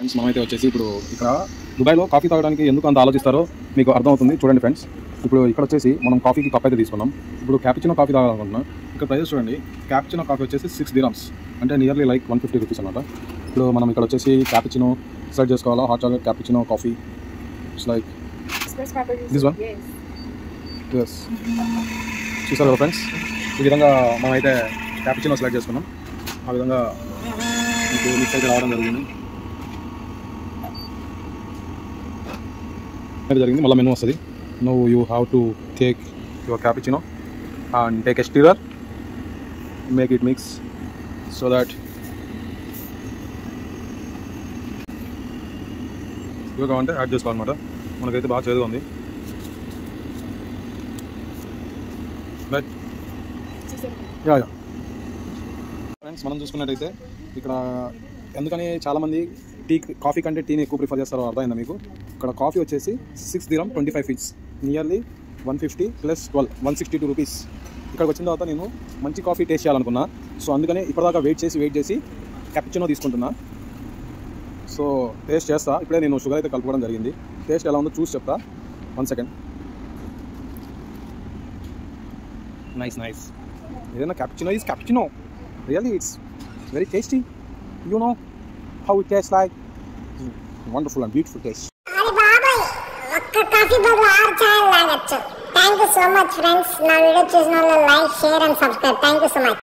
Friends మనమైతే వచ్చేసి ఇప్పుడు ఇక్కడ దుబాయ్లో కాఫీ తాగడానికి ఎందుకు అంత ఆలోచిస్తారో మీకు అర్థమవుతుంది. చూడండి ఫ్రెండ్స్, ఇప్పుడు ఇక్కడ వచ్చేసి మనం కాఫీకి కప్ అయితే తీసుకున్నాం. ఇప్పుడు క్యాపుచినో కాఫీ తాగాలనుకుంటున్నాం. ఇక్కడ ప్రైజెస్ చూడండి. క్యాపుచినో కాఫీ వచ్చేసి 6 dirhams, అంటే నియర్లీ లైక్ 150 రూపీస్ అనమాట. ఇప్పుడు మనం ఇక్కడ వచ్చేసి క్యాపుచినో సెలెక్ట్ చేసుకోవాలా. Hot chocolate cappuccino coffee it's like this one. Yes, చూసారు కదా ఫ్రెండ్స్, ఈ విధంగా మనమైతే క్యాపుచినో సెలెక్ట్ చేసుకున్నాం. ఆ విధంగా మీకు మిక్స్ అయితే రావడం జరిగింది. మళ్ళీ మెనూ వస్తుంది. No you have to take your cappuccino and take a stirrer, make it mix so that ఇవి కావాలంటే యాడ్ చేసుకోవాలన్నమాట. మనకైతే బాగా చేదుగా ఉంది. బట్ యా ఫ్రెండ్స్, మనం చూసుకున్నట్టయితే ఇక్కడ ఎందుకని చాలామంది కాఫీ కంటే టీని ఎక్కువ ప్రిఫర్ చేస్తారో అర్థమైందా మీకు? ఇక్కడ కాఫీ వచ్చేసి 6 dirham 25 feet, నియర్లీ 150 + 12 162 రూపీస్. ఇక్కడికి వచ్చిన తర్వాత నేను మంచి కాఫీ టేస్ట్ చేయాలనుకున్నా. సో అందుకనే ఇప్పటిదాకా వెయిట్ చేసి క్యాపుచినో తీసుకుంటున్నా. సో టేస్ట్ చేస్తా. ఇప్పుడే నేను షుగర్ అయితే కలుపుకోవడం జరిగింది. టేస్ట్ ఎలా ఉందో చూసి చెప్తా. 1 second. నైస్. ఏదైనా cappuccino is cappuccino. Really it's very tasty. You know how it tastes like. Wonderful and beautiful taste. అరే బాబాయ్, ఒక్క కాఫీ బదులు 6 చాయ్ తాగొచ్చు. Thank you so much friends. నా వీడియో చూసిన వాళ్ళు like, share and subscribe. Thank you so much.